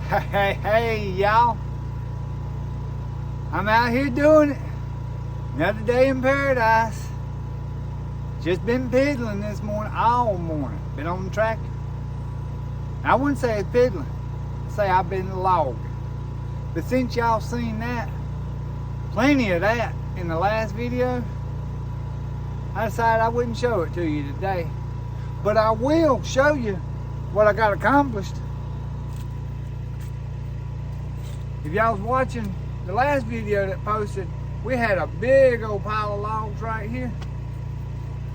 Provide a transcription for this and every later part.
Hey, y'all. I'm out here doing it. Another day in paradise. Just been piddling this morning, all morning. Been on the tractor. I wouldn't say it's piddling. I'd say I've been logging. But since y'all seen that, plenty of that in the last video, I decided I wouldn't show it to you today. But I will show you what I got accomplished. If y'all was watching the last video that posted, we had a big old pile of logs right here.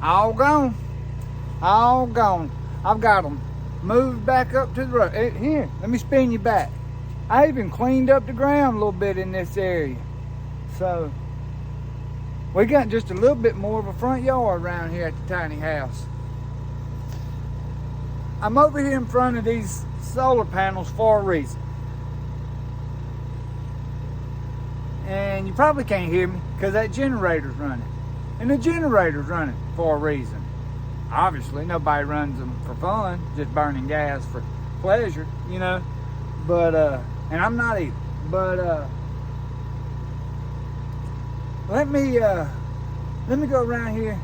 All gone. All gone. I've got them moved back up to the road. Here, let me spin you back. I even cleaned up the ground a little bit in this area. So, we got just a little bit more of a front yard around here at the tiny house. I'm over here in front of these solar panels for a reason. And you probably can't hear me because that generator's running. And the generator's running for a reason. Obviously, nobody runs them for fun, just burning gas for pleasure, you know. But, and I'm not either. But, let me go around here,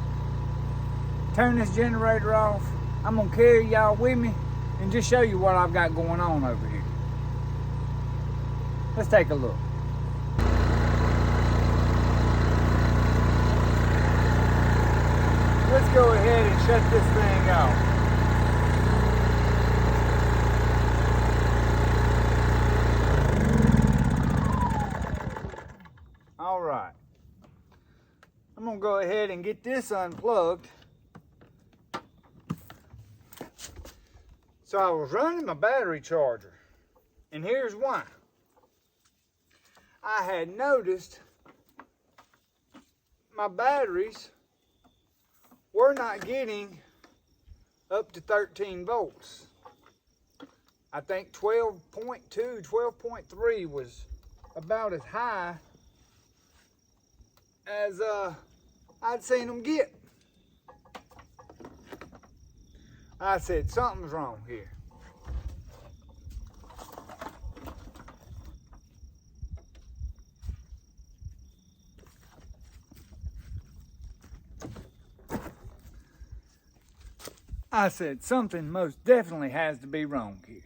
turn this generator off. I'm gonna carry y'all with me and just show you what I've got going on over here. Let's take a look. Let's go ahead and shut this thing off. All right. I'm gonna go ahead and get this unplugged. So I was running my battery charger, and here's why. I had noticed my batteries were not getting up to 13 volts. I think 12.2, 12.3 was about as high as I'd seen them get. I said, something's wrong here. I said, something most definitely has to be wrong here.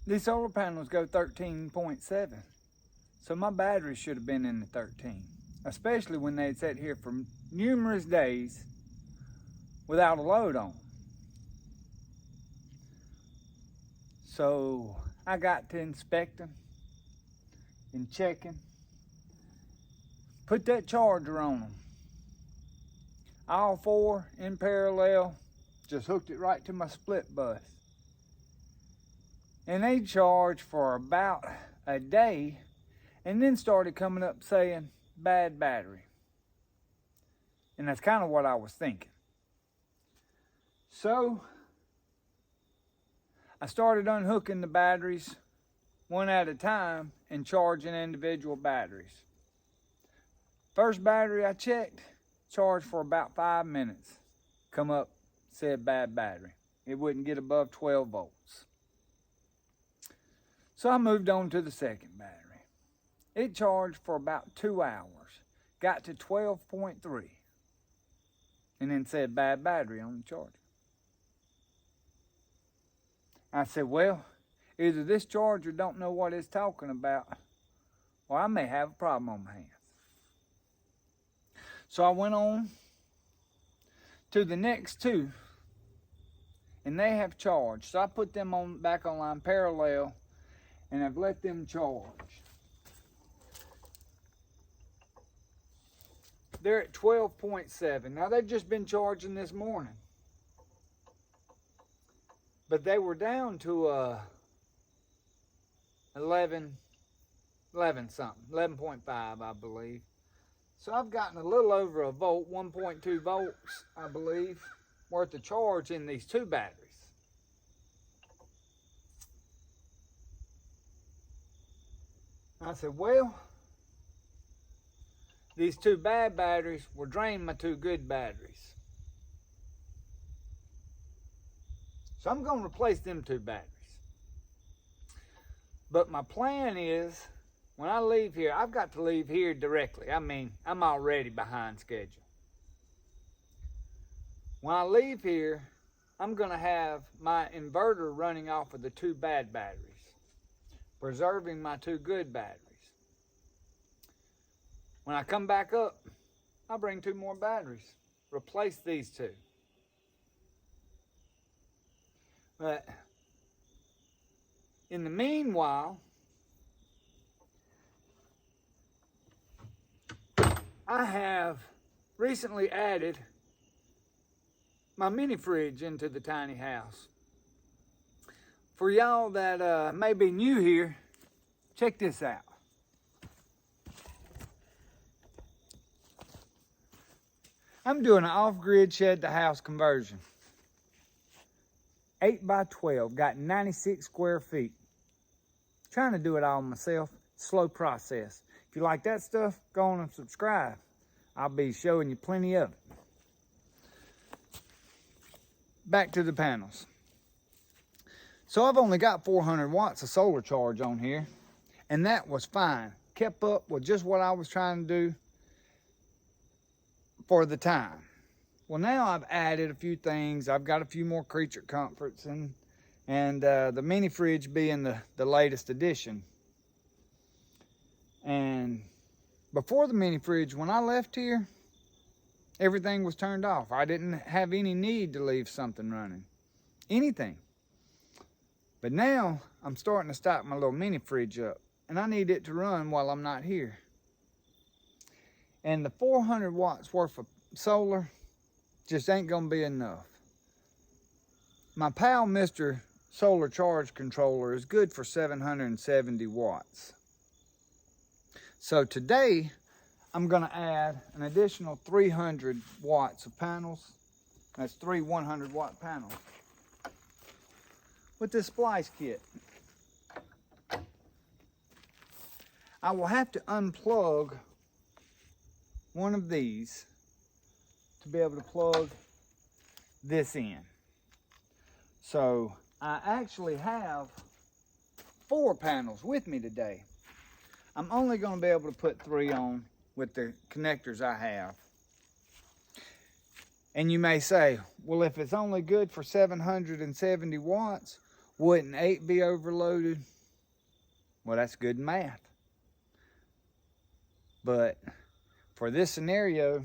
These solar panels go 13.7. So my battery should have been in the 13. Especially when they'd sat here for numerous days without a load on. So I got to inspecting and checking. Put that charger on them. All four in parallel. Just hooked it right to my split bus. And they charged for about a day and then started coming up saying bad battery. And that's kind of what I was thinking. So I started unhooking the batteries one at a time and charging individual batteries. First battery I checked, charged for about 5 minutes. Come up, said bad battery. It wouldn't get above 12 volts. So I moved on to the second battery. It charged for about 2 hours. Got to 12.3. And then said bad battery on the charger. I said, well, either this charger don't know what it's talking about, or I may have a problem on my hands. So I went on to the next two, and they have charged. So I put them on back online parallel, and I've let them charge. They're at 12.7. Now they've just been charging this morning. But they were down to 11 something, 11.5 I believe. So I've gotten a little over a volt, 1.2 volts I believe, worth of charge in these two batteries. I said, well, these two bad batteries will drain my two good batteries. So I'm going to replace them 2 batteries. But my plan is, when I leave here, I've got to leave here directly. I mean, I'm already behind schedule. When I leave here, I'm going to have my inverter running off of the 2 bad batteries, preserving my 2 good batteries. When I come back up, I'll bring 2 more batteries, replace these 2. But in the meanwhile, I have recently added my mini fridge into the tiny house. For y'all that may be new here, check this out. I'm doing an off-grid shed-to-house conversion. 8 by 12, got 96 square feet. Trying to do it all myself, slow process. If you like that stuff, go on and subscribe. I'll be showing you plenty of it. Back to the panels. So I've only got 400 watts of solar charge on here, and that was fine. Kept up with just what I was trying to do for the time. Well, now I've added a few things. I've got a few more creature comforts, and the mini fridge being the latest addition. And before the mini fridge, when I left here, everything was turned off. I didn't have any need to leave something running, anything. But now I'm starting to stock my little mini fridge up, and I need it to run while I'm not here. And the 400 watts worth of solar just ain't gonna be enough. My pal Mr. Solar Charge Controller is good for 770 watts. So today, I'm gonna add an additional 300 watts of panels. That's 3 100-watt panels with this splice kit. I will have to unplug one of these to be able to plug this in. So I actually have 4 panels with me today. I'm only going to be able to put 3 on with the connectors I have. And you may say, well, if it's only good for 770 watts, wouldn't 8 be overloaded? Well, that's good math. But for this scenario,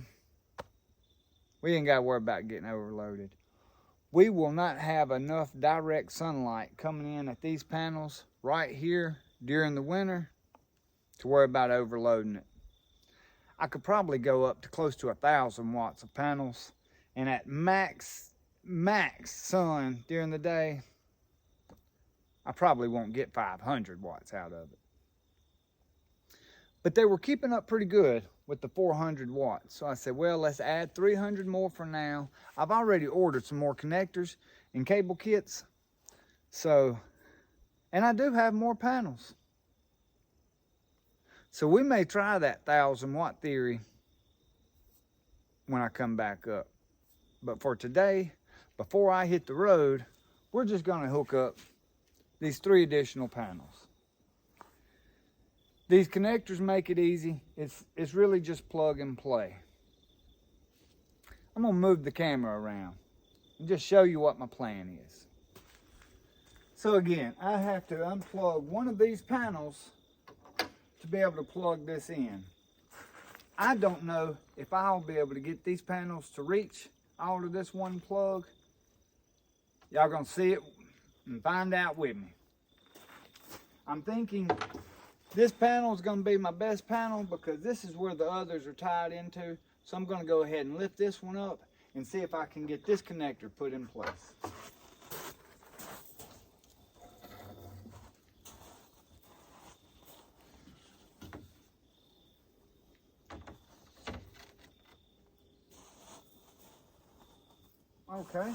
we ain't got to worry about getting overloaded. We will not have enough direct sunlight coming in at these panels right here during the winter to worry about overloading it. I could probably go up to close to 1,000 watts of panels, and at max sun during the day, I probably won't get 500 watts out of it. But they were keeping up pretty good with the 400 watts. So I said, well, let's add 300 more for now. I've already ordered some more connectors and cable kits. So, and I do have more panels. So we may try that 1,000 watt theory when I come back up. But for today, before I hit the road, we're just gonna hook up these 3 additional panels. These connectors make it easy. It's really just plug and play. I'm gonna move the camera around and just show you what my plan is. So again, I have to unplug one of these panels to be able to plug this in. I don't know if I'll be able to get these panels to reach all of this one plug. Y'all gonna see it and find out with me. I'm thinking this panel is going to be my best panel because this is where the others are tied into. So I'm going to go ahead and lift this one up and see if I can get this connector put in place. Okay.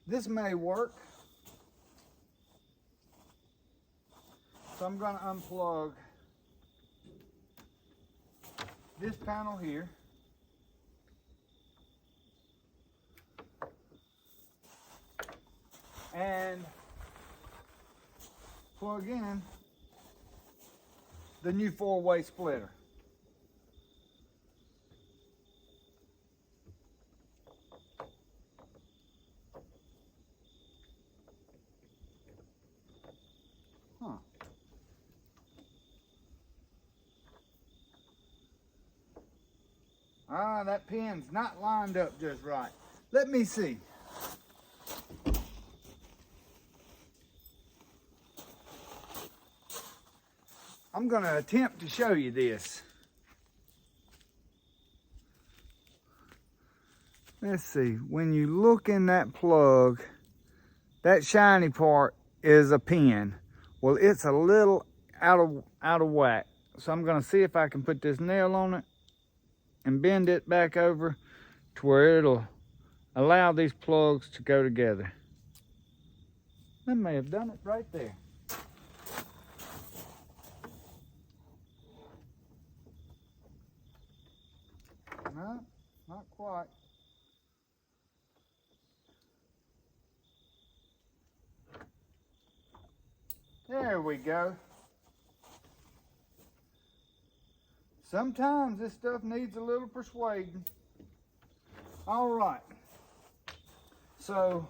This may work. So I'm going to unplug this panel here. and plug in the new 4-way splitter. That pin's not lined up just right. Let me see. I'm going to attempt to show you this. Let's see. When you look in that plug, that shiny part is a pin. Well, it's a little out of whack. So I'm going to see if I can put this nail on it and bend it back over to where it'll allow these plugs to go together. I may have done it right there. No, not quite. There we go. Sometimes this stuff needs a little persuading. All right. So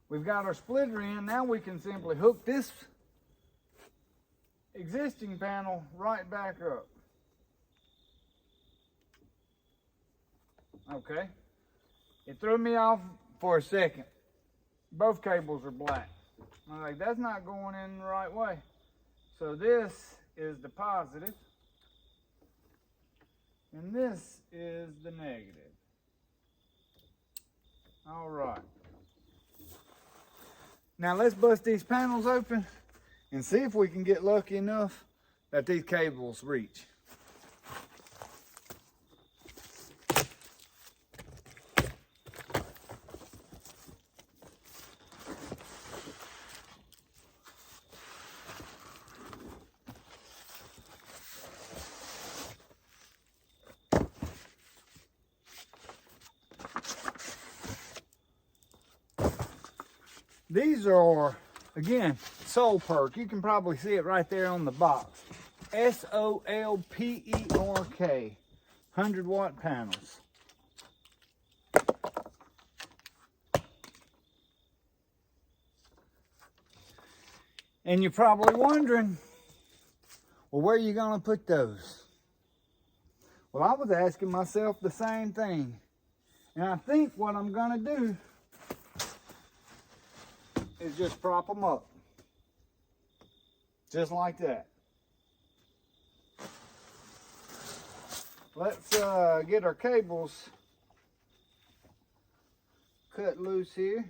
we've got our splitter in. Now we can simply hook this existing panel right back up. Okay. It threw me off for a second. Both cables are black. I'm like, that's not going in the right way. So this is the positive, and this is the negative. All right. Now let's bust these panels open and see if we can get lucky enough that these cables reach. These are, again, Solperk. You can probably see it right there on the box. Solperk, 100-watt panels. And you're probably wondering, well, where are you going to put those? Well, I was asking myself the same thing. And I think what I'm going to do is just prop them up. Just like that. Let's get our cables cut loose here.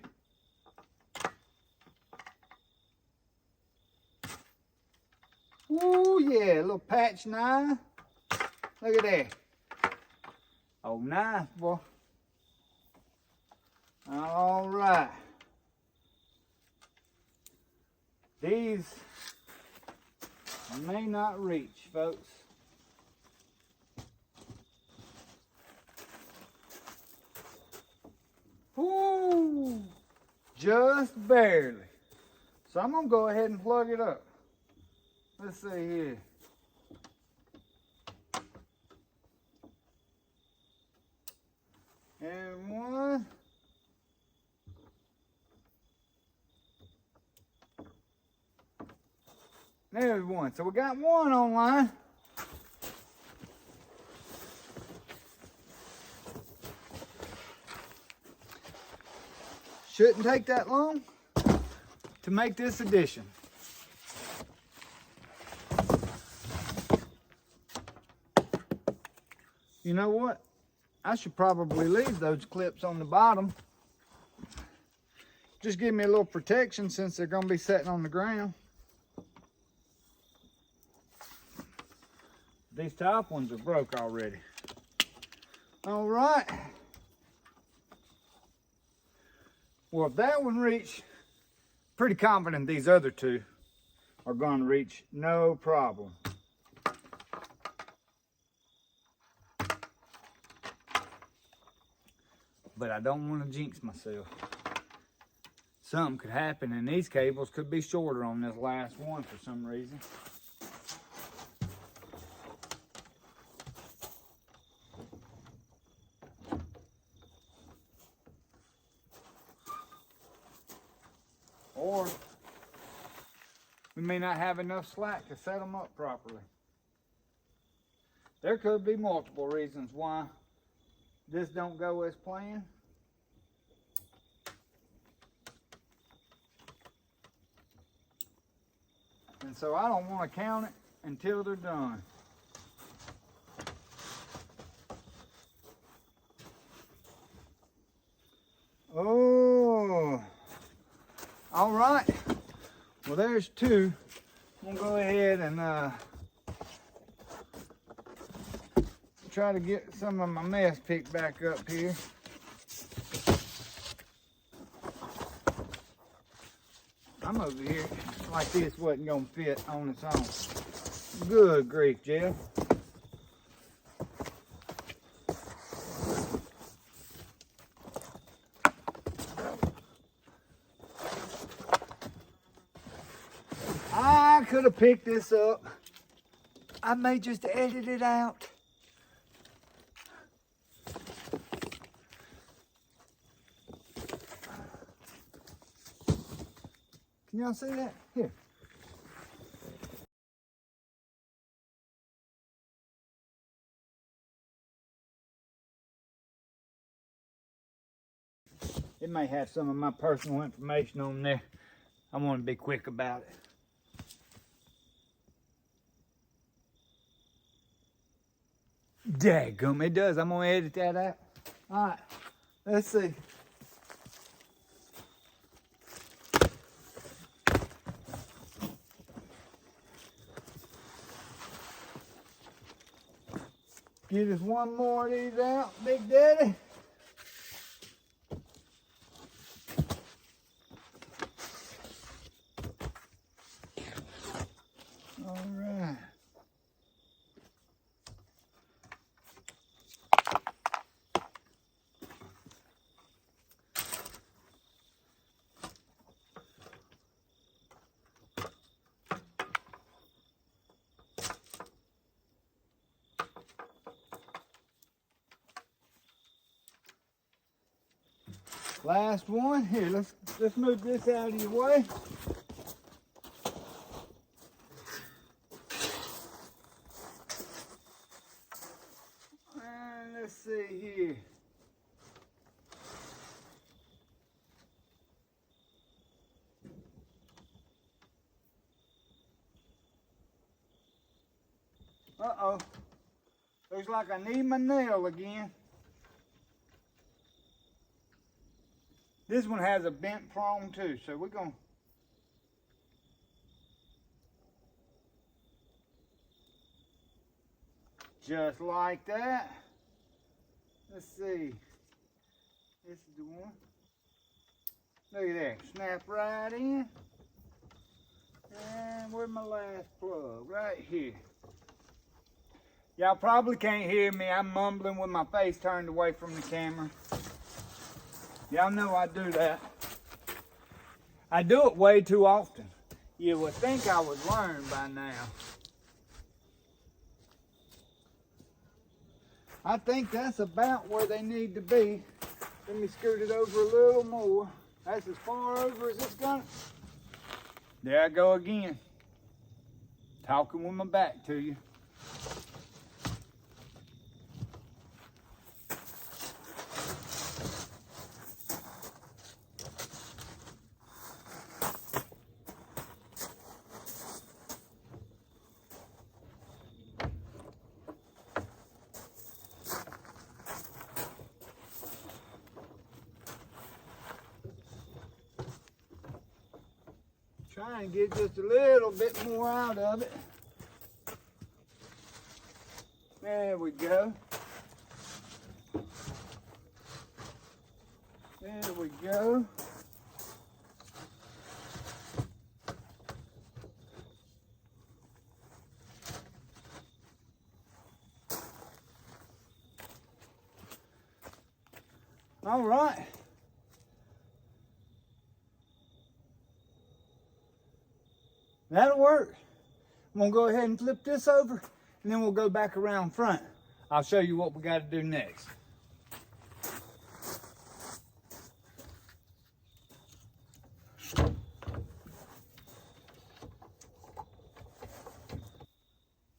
Ooh, yeah, a little patch knife. Look at that. Oh, knife, boy. All right. These may not reach, folks. Ooh, just barely. So I'm going to go ahead and plug it up. Let's see here. And one. There's one. So we got one online. Shouldn't take that long to make this addition. You know what? I should probably leave those clips on the bottom. Just give me a little protection since they're going to be sitting on the ground. These top ones are broke already. All right. Well, if that one reached, pretty confident these other two are going to reach no problem. But I don't want to jinx myself. something could happen, and these cables could be shorter on this last one for some reason. Or we may not have enough slack to set them up properly. There could be multiple reasons why this don't go as planned. And so I don't want to count it until they're done. Oh, all right. Well, there's two. I'm gonna go ahead and try to get some of my mess picked back up here. I'm over here like this wasn't gonna fit on its own. Good grief, Jeff. I could have picked this up. I may just edit it out. Can y'all see that? Here. It may have some of my personal information on there. I want to be quick about it. Daggum, it does. I'm gonna edit that out. All right, let's see. Get us one more of these out, Big Daddy. All right. Last one. Here, let's move this out of your way. And let's see here. Uh-oh. Looks like I need my nail again. This one has a bent prong too, so we're gonna just like that. Let's see. This is the one. Look at that. Snap right in. And where's my last plug? Right here. Y'all probably can't hear me. I'm mumbling with my face turned away from the camera. Y'all know I do that. I do it way too often. You would think I would learn by now. I think that's about where they need to be. Let me scoot it over a little more. That's as far over as it's gonna. There I go again. Talking with my back to you. Try and get just a little bit more out of it. There we go. There we go. All right. I'm gonna go ahead and flip this over, and then we'll go back around front. I'll show you what we got to do next.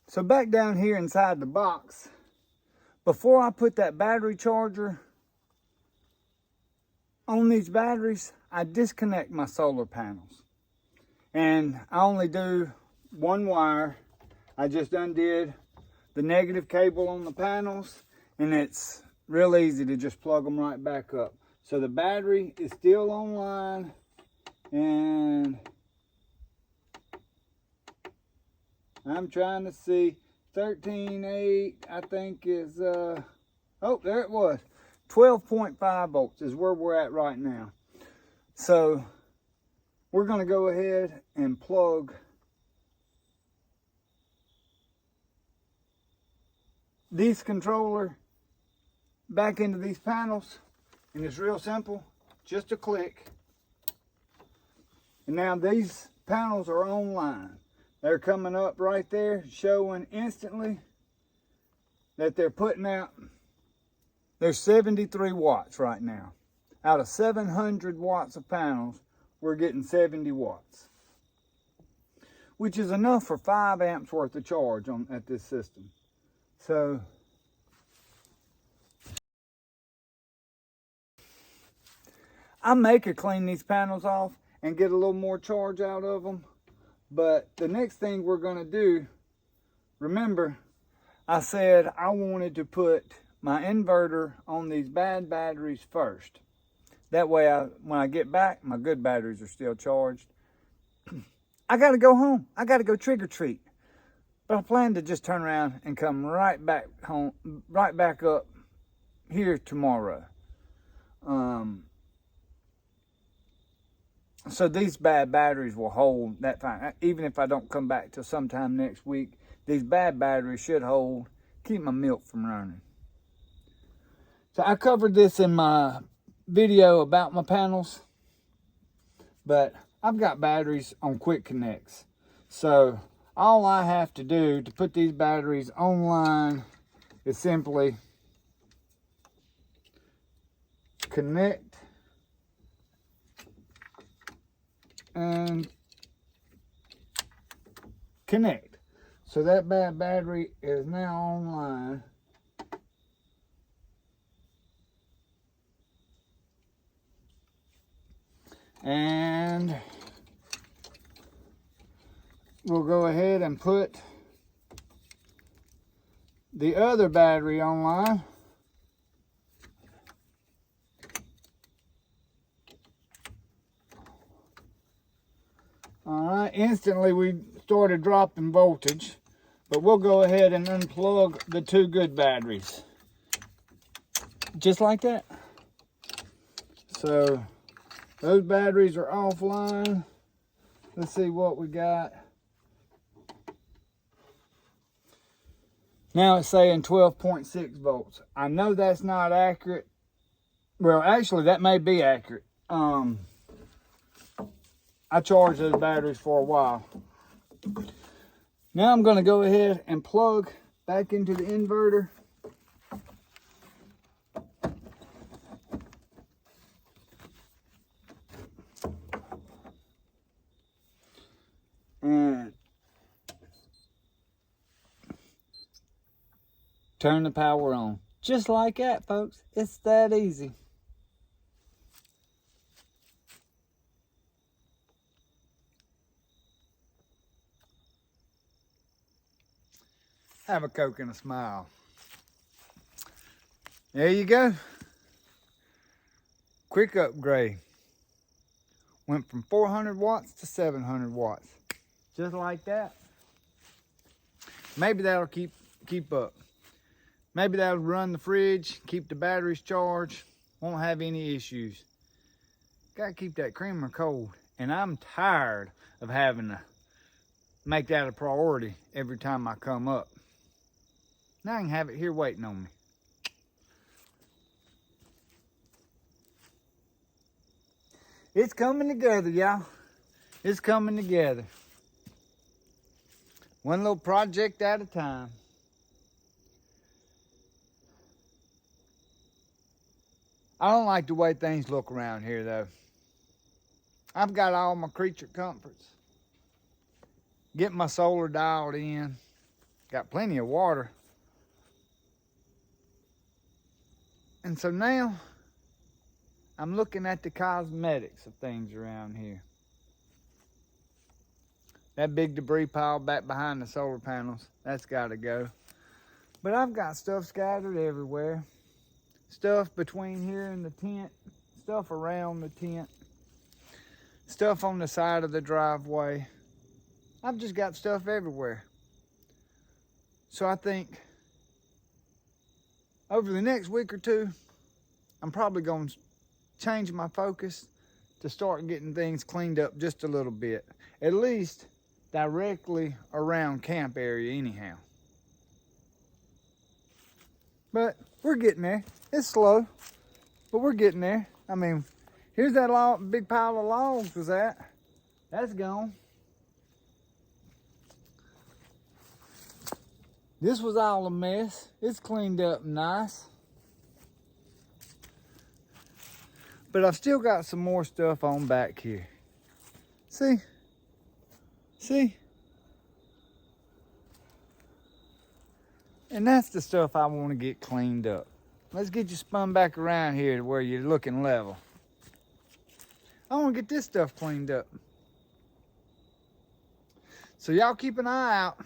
So back down here inside the box, before I put that battery charger on these batteries, I disconnect my solar panels. And I only do one wire. I just undid the negative cable on the panels, and it's real easy to just plug them right back up. So the battery is still online, and I'm trying to see 13.8, I think is, oh, there it was. 12.5 volts is where we're at right now. So we're going to go ahead and plug this controller back into these panels, and it's real simple, just a click. And now these panels are online. They're coming up right there, showing instantly that they're putting out, there's 73 watts right now. Out of 700 watts of panels, we're getting 70 watts, which is enough for 5 amps worth of charge at this system. So I may could clean these panels off and get a little more charge out of them. But the next thing we're going to do, remember, I said I wanted to put my inverter on these bad batteries first. That way, when I get back, my good batteries are still charged. I got to go home. I got to go trick or treat. But I plan to just turn around and come right back home, right back up here tomorrow. So these bad batteries will hold that fine. Even if I don't come back till sometime next week, these bad batteries should hold, keep my milk from running. So I covered this in my video about my panels, but I've got batteries on quick connects. So all I have to do to put these batteries online is simply connect and connect. So that bad battery is now online. And we'll go ahead and put the other battery online. All right, instantly we started dropping voltage, but we'll go ahead and unplug the 2 good batteries. Just like that. So those batteries are offline. Let's see what we got. Now it's saying 12.6 volts. I know that's not accurate. Well, actually that may be accurate. I charged those batteries for a while. Now I'm going to go ahead and plug back into the inverter. And turn the power on. Just like that, folks. It's that easy. Have a Coke and a smile. There you go. Quick upgrade. Went from 400 watts to 700 watts. Just like that. Maybe that'll keep up. Maybe that'll run the fridge, keep the batteries charged, won't have any issues. Gotta keep that creamer cold. And I'm tired of having to make that a priority every time I come up. Now I can have it here waiting on me. It's coming together, y'all. It's coming together. One little project at a time. I don't like the way things look around here though. I've got all my creature comforts. Getting my solar dialed in. Got plenty of water. And so now, I'm looking at the cosmetics of things around here. That big debris pile back behind the solar panels, that's gotta go. But I've got stuff scattered everywhere. Stuff between here and the tent. Stuff around the tent. Stuff on the side of the driveway. I've just got stuff everywhere. So I think over the next week or two, I'm probably going to change my focus to start getting things cleaned up just a little bit. At least directly around camp area anyhow. But we're getting there. It's slow, but we're getting there. I mean, here's that big pile of logs was at. That's gone. This was all a mess. It's cleaned up nice. But I've still got some more stuff on back here. See? See? And that's the stuff I want to get cleaned up. Let's get you spun back around here to where you're looking level. I want to get this stuff cleaned up. So y'all keep an eye out.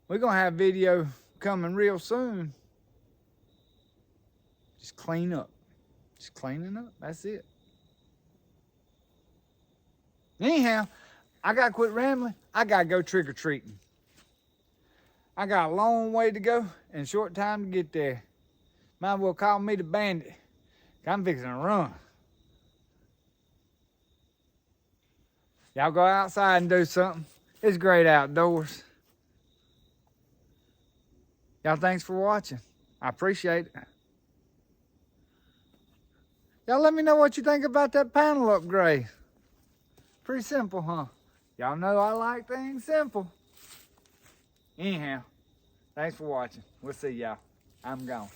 We're going to have video coming real soon. Just clean up. Just cleaning up. That's it. Anyhow, I got to quit rambling. I got to go trick-or-treating. I got a long way to go and a short time to get there. Might as well call me the bandit. I'm fixing to run. Y'all go outside and do something. It's great outdoors. Y'all thanks for watching. I appreciate it. Y'all let me know what you think about that panel upgrade. Pretty simple, huh? Y'all know I like things simple. Anyhow, thanks for watching. We'll see y'all. I'm gone.